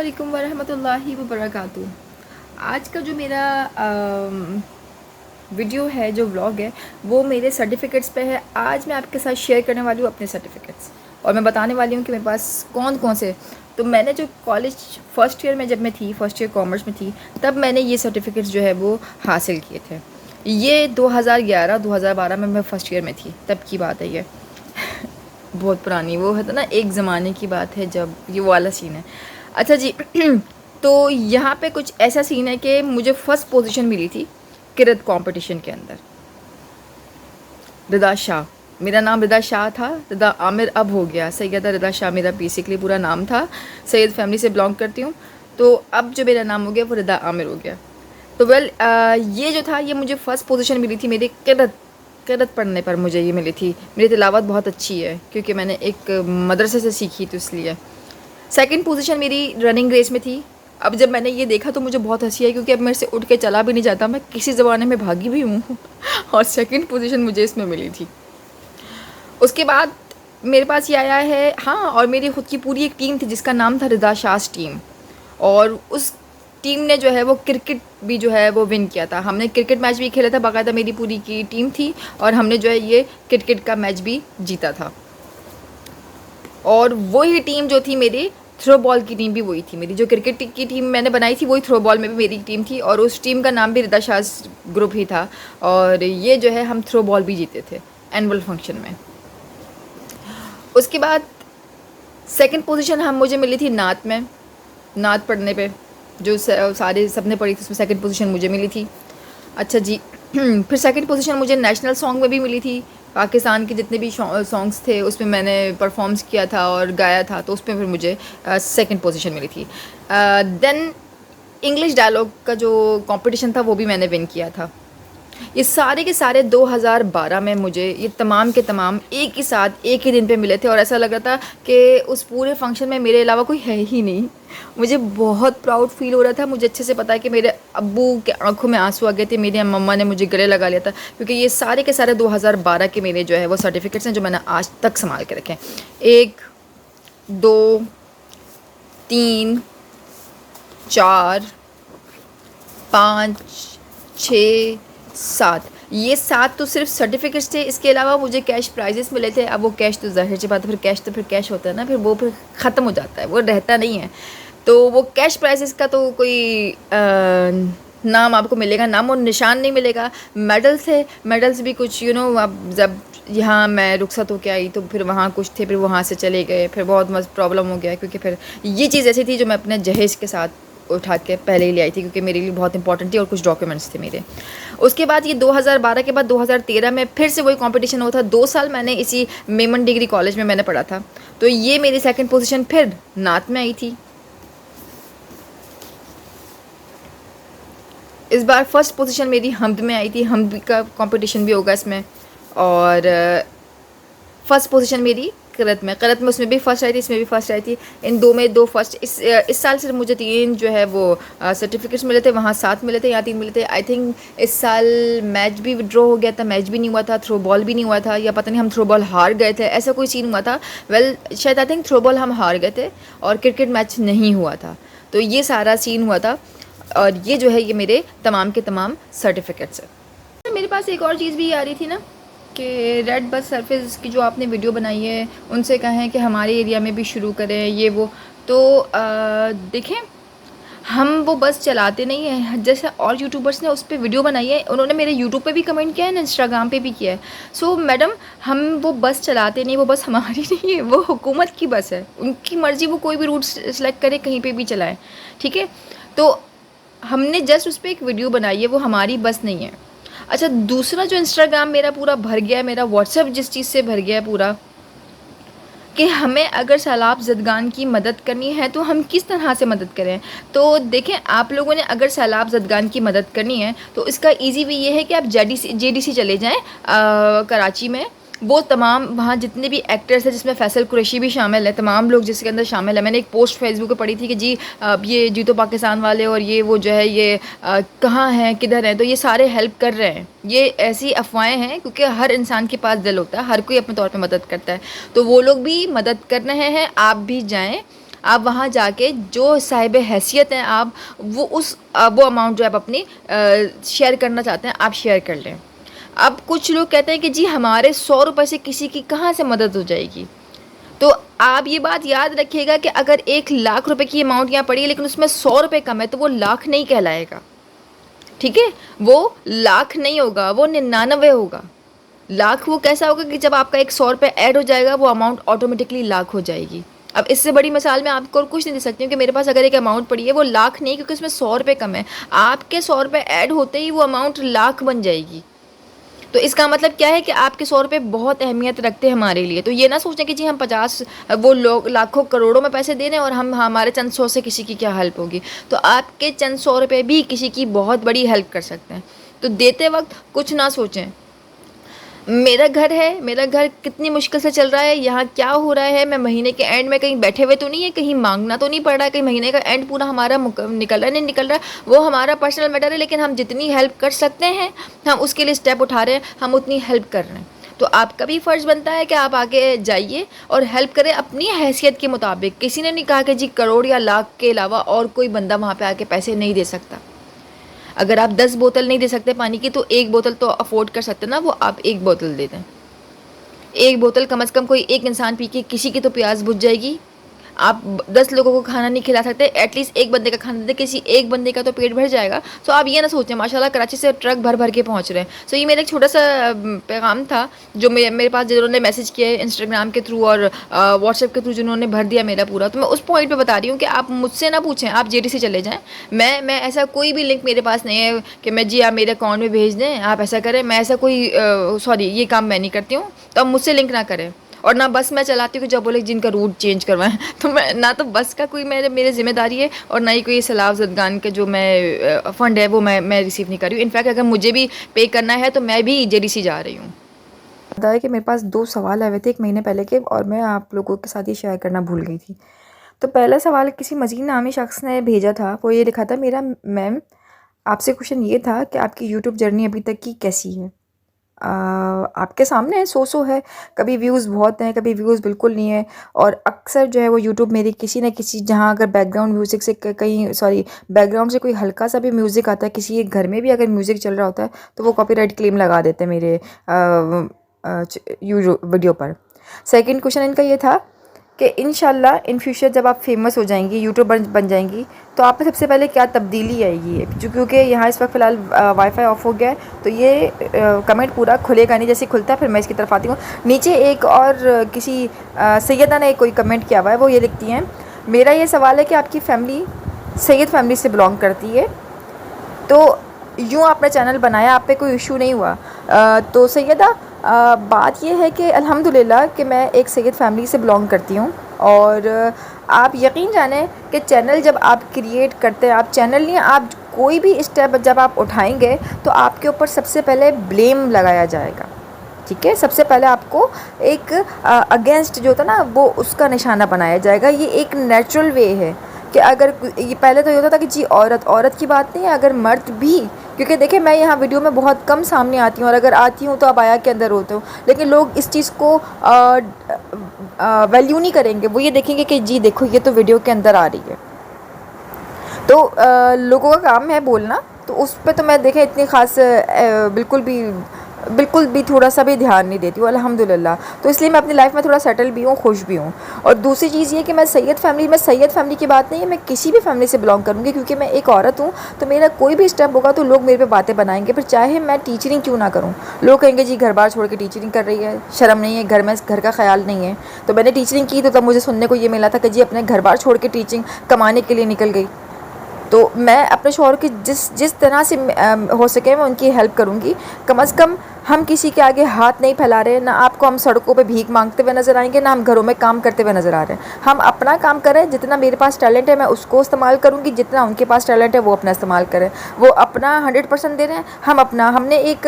अस्सलामुअलैकुम वरहमतुल्लाहि वबरकातुहू। आज का जो मेरा वीडियो है, जो व्लॉग है, वो मेरे सर्टिफ़िकेट्स पे है। आज मैं आपके साथ शेयर करने वाली हूँ अपने सर्टिफ़िकेट्स, और मैं बताने वाली हूँ कि मेरे पास कौन कौन से। तो मैंने जो कॉलेज फ़र्स्ट ईयर में जब मैं थी, फ़र्स्ट ईयर कॉमर्स में थी, तब मैंने ये सर्टिफ़िकेट्स जो है वो हासिल किए थे। ये 2011-2012 में मैं फ़र्स्ट ईयर में थी, तब की बात है ये। बहुत पुरानी वो है तो ना, एक ज़माने की बात है जब ये वाला सीन है। अच्छा जी। तो यहाँ पे कुछ ऐसा सीन है कि मुझे फ़र्स्ट पोजीशन मिली थी किरत कंपटीशन के अंदर। रिदा शाह, मेरा नाम रिदा शाह था, रिदा आमिर अब हो गया। सैयदा रिदा शाह मेरा बेसिकली पूरा नाम था। सैयद फैमिली से बिलोंग करती हूँ, तो अब जो मेरा नाम हो गया वो रिदा आमिर हो गया। तो ये जो था, ये मुझे फ़र्स्ट पोजीशन मिली थी मेरी किरत पढ़ने पर। मुझे ये मिली थी। मेरी तिलावत बहुत अच्छी है क्योंकि मैंने एक मदरसे से सीखी, तो इसलिए। सेकंड पोजीशन मेरी रनिंग रेस में थी। अब जब मैंने ये देखा तो मुझे बहुत हंसी आई, क्योंकि अब मेरे से उठ के चला भी नहीं जाता। मैं किसी ज़माने में भागी भी हूँ और सेकंड पोजीशन मुझे इसमें मिली थी। उसके बाद मेरे पास ये आया है, हाँ, और मेरी खुद की पूरी एक टीम थी जिसका नाम था रिदा शाह टीम। और उस टीम ने जो है वो क्रिकेट भी जो है वो विन किया था। हमने क्रिकेट मैच भी खेला था, बाकायदा मेरी पूरी की टीम थी, और हमने जो है ये क्रिकेट का मैच भी जीता था। और वही टीम जो थी मेरी थ्रो बॉल की टीम भी वही थी मेरी। जो क्रिकेट की टीम मैंने बनाई थी वही थ्रो बॉल में भी मेरी टीम थी, और उस टीम का नाम भी रिदा शाह ग्रुप ही था। और ये जो है हम थ्रो बॉल भी जीते थे एनुअल फंक्शन में। उसके बाद सेकंड पोजीशन मुझे मिली थी नात में, नात पढ़ने पे, जो सारे सबने पढ़ी थी, उसमें सेकंड पोजीशन मुझे मिली थी। अच्छा जी। फिर सेकंड पोजीशन मुझे नेशनल सॉन्ग में भी मिली थी। पाकिस्तान के जितने भी सॉन्ग्स थे उसमें मैंने परफॉर्म्स किया था और गाया था, तो उसमें फिर मुझे सेकंड पोजीशन मिली थी। देन इंग्लिश डायलॉग का जो कंपटीशन था वो भी मैंने विन किया था। ये सारे के सारे 2012 में मुझे ये तमाम के तमाम एक ही साथ एक ही दिन पे मिले थे, और ऐसा लग रहा था कि उस पूरे फंक्शन में मेरे अलावा कोई है ही नहीं। मुझे बहुत प्राउड फील हो रहा था। मुझे अच्छे से पता है कि मेरे अब्बू के आंखों में आंसू आ गए थे, मेरी मम्मा ने मुझे गले लगा लिया था, क्योंकि ये सारे के सारे 2012 के मेरे जो है वो सर्टिफिकेट्स हैं, जो मैंने आज तक संभाल के रखे हैं। 1 2 3 4 5 6 7, ये 7 तो सिर्फ सर्टिफिकेट्स थे। इसके अलावा मुझे कैश प्राइजेस मिले थे। अब वो कैश तो ज़ाहिर सी बात है, फिर कैश होता है ना, फिर वो फिर ख़त्म हो जाता है, वो रहता नहीं है। तो वो कैश प्राइजेस का तो कोई नाम आपको मिलेगा, नाम और निशान नहीं मिलेगा। मेडल्स थे, मेडल्स भी कुछ अब जब यहाँ मैं रुखसत होके आई तो फिर वहाँ कुछ थे, फिर वहाँ से चले गए, फिर बहुत मस्त प्रॉब्लम हो गया, क्योंकि फिर ये चीज़ ऐसी थी जो मैं अपने जहेज़ के साथ उठा के पहले ही ले आई थी, क्योंकि मेरे लिए बहुत इंपॉर्टेंट थी और कुछ डॉक्यूमेंट्स थे मेरे। उसके बाद ये 2012 के बाद 2013 में फिर से वही कंपटीशन हुआ था। 2 साल मैंने इसी मेमन डिग्री कॉलेज में मैंने पढ़ा था। तो ये मेरी सेकंड पोजीशन फिर नात में आई थी। इस बार फर्स्ट पोजीशन मेरी हम्द में आई थी। हम्द का कंपटीशन भी होगा इसमें। और फर्स्ट पोजीशन मेरी किरत में उसमें भी फर्स्ट आई थी, इसमें भी फर्स्ट आई थी। इन दो में 2 फर्स्ट। इस साल सिर्फ मुझे 3 जो है वो सर्टिफिकेट्स मिले थे। वहाँ 7 मिले थे, यहाँ 3 मिले थे। आई थिंक इस साल मैच भी विड्रॉ हो गया था, मैच भी नहीं हुआ था, थ्रो बॉल भी नहीं हुआ था, या पता नहीं हम थ्रो बॉल हार गए थे, ऐसा कोई सीन हुआ था। शायद आई थिंक थ्रो बॉल हम हार गए थे और क्रिकेट मैच नहीं हुआ था। तो ये सारा सीन हुआ था, और ये जो है ये मेरे तमाम के तमाम सर्टिफिकेट्स है। मेरे पास एक और चीज़ भी आ रही थी ना, कि रेड बस सर्विस की जो आपने वीडियो बनाई है, उनसे कहें कि हमारे एरिया में भी शुरू करें ये वो। तो देखें, हम वो बस चलाते नहीं हैं, जैसे और यूट्यूबर्स ने उस पर वीडियो बनाई है, उन्होंने मेरे यूट्यूब पे भी कमेंट किया है ना, इंस्टाग्राम पे भी किया है। सो मैडम, हम वो बस चलाते नहीं, वो बस हमारी नहीं है, वो हुकूमत की बस है। उनकी मर्ज़ी, वो कोई भी रूट सेलेक्ट करे, कहीं पर भी चलाएँ, ठीक है। तो हमने जस्ट उस पर एक वीडियो बनाई है, वो हमारी बस नहीं है। अच्छा, दूसरा जो इंस्टाग्राम मेरा पूरा भर गया है, मेरा व्हाट्सएप जिस चीज़ से भर गया है पूरा, कि हमें अगर सैलाब ज़दगान की मदद करनी है तो हम किस तरह से मदद करें। तो देखें, आप लोगों ने अगर सैलाब ज़दगान की मदद करनी है तो इसका ईजी वे ये है कि आप जेडीसी चले जाएँ कराची में। वो तमाम वहाँ जितने भी एक्टर्स हैं, जिसमें फैसल कुरैशी भी शामिल है, तमाम लोग जिसके अंदर शामिल है। मैंने एक पोस्ट फेसबुक पे पढ़ी थी कि जी ये जीतो पाकिस्तान वाले और ये वो जो है ये कहाँ हैं, किधर हैं। तो ये सारे हेल्प कर रहे हैं। ये ऐसी अफवाहें हैं, क्योंकि हर इंसान के पास दिल होता है, हर कोई अपने तौर पे मदद करता है। तो वो लोग भी मदद कर रहे हैं, आप भी जाएँ। आप वहाँ जाके जो साहिब हैसियत हैं आप, वो अमाउंट जो आप अपनी शेयर करना चाहते हैं आप शेयर कर लें। अब कुछ लोग कहते हैं कि जी हमारे 100 रुपये से किसी की कहाँ से मदद हो जाएगी। तो आप ये बात याद रखिएगा कि अगर 1 लाख रुपए की अमाउंट यहाँ पड़ी है लेकिन उसमें 100 रुपये कम है तो वो लाख नहीं कहलाएगा, ठीक है। वो लाख नहीं होगा, वो 99 होगा। लाख वो कैसा होगा कि जब आपका एक 100 रुपये ऐड हो जाएगा वो अमाउंट ऑटोमेटिकली लाख हो जाएगी। अब इससे बड़ी मिसाल मैं आपको और कुछ नहीं दे सकती हूँ कि मेरे पास अगर एक अमाउंट पड़ी है वो लाख नहीं, क्योंकि उसमें 100 रुपये कम है। आपके 100 रुपये ऐड होते ही वो अमाउंट लाख बन जाएगी। तो इसका मतलब क्या है कि आपके 100 रुपये बहुत अहमियत रखते हैं हमारे लिए। तो ये ना सोचें कि जी हम 50 वो लोग लाखों करोड़ों में पैसे दे रहे हैं और हम हमारे चंद 100 से किसी की क्या हेल्प होगी। तो आपके चंद 100 रुपये भी किसी की बहुत बड़ी हेल्प कर सकते हैं। तो देते वक्त कुछ ना सोचें, मेरा घर है, मेरा घर कितनी मुश्किल से चल रहा है, यहाँ क्या हो रहा है, मैं महीने के एंड में कहीं बैठे हुए तो नहीं है, कहीं मांगना तो नहीं पड़ रहा है, कहीं महीने का एंड पूरा हमारा निकल रहा है नहीं निकल रहा है, वो हमारा पर्सनल मैटर है। लेकिन हम जितनी हेल्प कर सकते हैं हम उसके लिए स्टेप उठा रहे हैं, हम उतनी हेल्प कर रहे हैं। तो आपका भी फ़र्ज़ बनता है कि आप आगे जाइए और हेल्प करें अपनी हैसियत के मुताबिक। किसी ने नहीं कहा कि जी करोड़ या लाख के अलावा और कोई बंदा वहाँ पे आके पैसे नहीं दे सकता। अगर आप 10 बोतल नहीं दे सकते पानी की तो 1 बोतल तो अफोर्ड कर सकते ना, वो आप 1 बोतल दे दें। 1 बोतल कम से कम कोई एक इंसान पी के किसी की तो प्यास बुझ जाएगी। आप 10 लोगों को खाना नहीं खिला सकते, एटलीस्ट एक बंदे का खाना दे, किसी एक बंदे का तो पेट भर जाएगा। सो आप ये ना सोचें माशाल्लाह कराची से ट्रक भर भर के पहुंच रहे हैं। सो ये मेरा एक छोटा सा पैगाम था जो मेरे पास जिन्होंने मैसेज किया है इंस्टाग्राम के थ्रू और व्हाट्सएप के थ्रू, जिन्होंने भर दिया मेरा पूरा। तो मैं उस पॉइंट पे बता रही हूँ कि आप मुझसे ना पूछें, आप JDC चले जाएँ। मैं ऐसा कोई भी लिंक मेरे पास नहीं है कि मैं जी आप मेरे अकाउंट में भेज दें, आप ऐसा करें। मैं ऐसा कोई सॉरी ये काम मैं नहीं करती हूँ, तो आप मुझसे लिंक ना करें। और ना बस मैं चलाती हूँ कि जब बोले जिनका रूट चेंज करवाएं, तो मैं ना तो बस का कोई मेरे ज़िम्मेदारी है और ना ही कोई सलाह ज़दगान का जो मैं फ़ंड है वो मैं रिसीव नहीं कर रही हूँ। इनफैक्ट अगर मुझे भी पे करना है तो मैं भी JDC जा रही हूँ। बताया कि मेरे पास 2 सवाल आए हुए थे 1 महीने पहले के और मैं आप लोगों के साथ ये शेयर करना भूल गई थी। तो पहला सवाल किसी मजीद नामी शख्स ने भेजा था, वो ये लिखा था, मेरा मैम आपसे क्वेश्चन ये था कि आपकी यूट्यूब जर्नी अभी तक की कैसी है। आपके सामने सो है, कभी व्यूज़ बहुत हैं, कभी व्यूज़ बिल्कुल नहीं है। और अक्सर जो है वो यूट्यूब मेरी किसी न किसी, जहाँ अगर बैकग्राउंड म्यूज़िक से कहीं बैकग्राउंड से कोई हल्का सा भी म्यूज़िक आता है, किसी एक घर में भी अगर म्यूज़िक चल रहा होता है तो वो कॉपीराइट क्लेम लगा देते हैं मेरे वीडियो पर। सेकंड क्वेश्चन इनका ये था कि इंशाल्लाह इन फ्यूचर जब आप फेमस हो जाएंगी, यूट्यूबर बन जाएंगी, तो आप में सबसे पहले क्या तब्दीली आएगी। क्योंकि यहाँ इस वक्त फ़िलहाल वाईफाई ऑफ हो गया है तो ये कमेंट पूरा खुलेगा नहीं, जैसे खुलता है फिर मैं इसकी तरफ आती हूँ। नीचे एक और किसी सैयदा ने कोई कमेंट किया हुआ है, वो ये लिखती हैं, मेरा ये सवाल है कि आपकी फ़ैमिली सैयद फैमिली से बिलोंग करती है, तो यूँ आपने चैनल बनाया, आप पे कोई इशू नहीं हुआ। तो सैयदा बात यह है कि अल्हम्दुलिल्लाह कि मैं एक सैयद फैमिली से बिलोंग करती हूँ। और आप यकीन जानें कि चैनल जब आप क्रिएट करते हैं, आप चैनल नहीं, आप कोई भी स्टेप जब आप उठाएंगे तो आपके ऊपर सबसे पहले ब्लेम लगाया जाएगा, ठीक है। सबसे पहले आपको एक अगेंस्ट जो होता है ना वो उसका निशाना बनाया जाएगा। ये एक नेचुरल वे है कि अगर ये पहले तो ये होता था कि जी औरत की बात नहीं है, अगर मर्द भी, क्योंकि देखिए मैं यहाँ वीडियो में बहुत कम सामने आती हूँ और अगर आती हूँ तो आप आया के अंदर होते हो, लेकिन लोग इस चीज़ को वैल्यू नहीं करेंगे। वो ये देखेंगे कि जी देखो ये तो वीडियो के अंदर आ रही है। तो लोगों का काम है बोलना, तो उस पर तो मैं देखें इतनी ख़ास बिल्कुल भी थोड़ा सा भी ध्यान नहीं देती हूँ अल्हम्दुलिल्लाह। तो इसलिए मैं अपनी लाइफ में थोड़ा सेटल भी हूँ, खुश भी हूँ। और दूसरी चीज़ ये कि मैं सैयद फैमिली की बात नहीं है, मैं किसी भी फैमिली से बिलोंग करूँगी, क्योंकि मैं एक औरत हूँ। तो मेरा कोई भी स्टेप होगा तो लोग मेरे पे बातें बनाएंगे, फिर चाहे मैं टीचरिंग क्यों ना करूँ। लोग कहेंगे जी घर बार छोड़ के टीचरिंग कर रही है, शर्म नहीं है, घर का ख्याल नहीं है। तो मैंने टीचरिंग की तो तब मुझे सुनने को ये मिला था कि जी अपने घर बार छोड़ के टीचिंग कमाने के लिए निकल गई। तो मैं अपने शौहर की जिस तरह से हो सके मैं उनकी हेल्प करूँगी। कम से कम हम किसी के आगे हाथ नहीं फैला रहे, ना आपको हम सड़कों पे भीख मांगते हुए नज़र आएंगे, ना हम घरों में काम करते हुए नज़र आ रहे हैं। हम अपना काम करें, जितना मेरे पास टैलेंट है मैं उसको इस्तेमाल करूँगी, जितना उनके पास टैलेंट है वो अपना इस्तेमाल करें। वो अपना 100% दे रहे हैं, हम अपना। हमने एक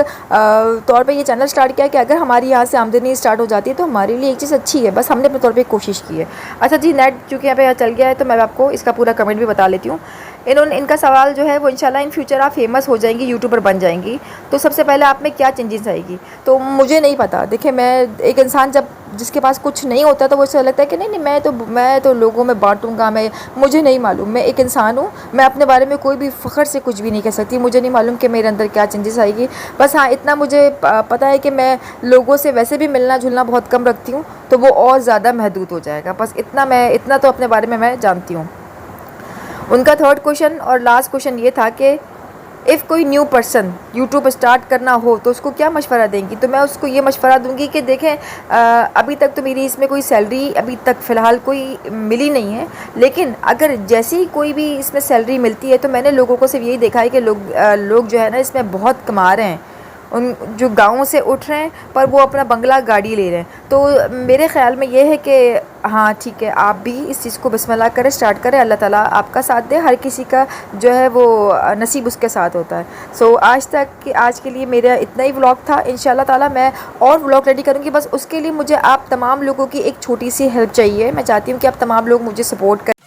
तौर पर ये चैनल स्टार्ट किया कि अगर हमारी यहाँ से आमदनी स्टार्ट हो जाती है तो हमारे लिए एक चीज़ अच्छी है, बस हमने अपने तौर पर कोशिश की है। अच्छा जी, नेट चूँकि यहाँ पे चल गया है तो मैं आपको इसका पूरा कमेंट भी बता लेती हूँ। इनका सवाल जो है वो इंशाल्लाह इन फ्यूचर आप फेमस हो जाएंगी, यूट्यूबर बन जाएंगी, तो सबसे पहले आप में क्या चेंजेस आएगी। तो मुझे नहीं पता। देखिए मैं एक इंसान जिसके पास कुछ नहीं होता तो वो ऐसा लगता है कि नहीं नहीं मैं तो लोगों में बांटूंगा, मैं मुझे नहीं मालूम, मैं एक इंसान हूँ, मैं अपने बारे में कोई भी फ़ख्र से कुछ भी नहीं कह सकती, मुझे नहीं मालूम कि मेरे अंदर क्या चेंजेस आएगी। बस हाँ इतना मुझे पता है कि मैं लोगों से वैसे भी मिलना जुलना बहुत कम रखती हूँ, तो वो और ज़्यादा महदूद हो जाएगा। बस इतना तो अपने बारे में मैं जानती हूँ। उनका थर्ड क्वेश्चन और लास्ट क्वेश्चन ये था कि इफ़ कोई न्यू पर्सन यूट्यूब स्टार्ट करना हो तो उसको क्या मशवरा देंगी। तो मैं उसको ये मशवरा दूंगी कि देखें, अभी तक तो मेरी इसमें कोई सैलरी अभी तक फ़िलहाल कोई मिली नहीं है, लेकिन अगर जैसे ही कोई भी इसमें सैलरी मिलती है तो मैंने लोगों को सिर्फ यही देखा है कि लोग जो है ना इसमें बहुत कमा रहे हैं, उन जो गाँव से उठ रहे हैं पर वो अपना बंगला गाड़ी ले रहे हैं। तो मेरे ख़्याल में ये है कि हाँ ठीक है, आप भी इस चीज़ को बिस्मिल्लाह करें, स्टार्ट करें, अल्लाह ताला आपका साथ दे। हर किसी का जो है वो नसीब उसके साथ होता है। सो आज के लिए मेरा इतना ही व्लॉग था। इंशाल्लाह ताला मैं और व्लॉग रेडी करूँगी। बस उसके लिए मुझे आप तमाम लोगों की एक छोटी सी हेल्प चाहिए। मैं चाहती हूँ कि आप तमाम लोग मुझे सपोर्ट करें।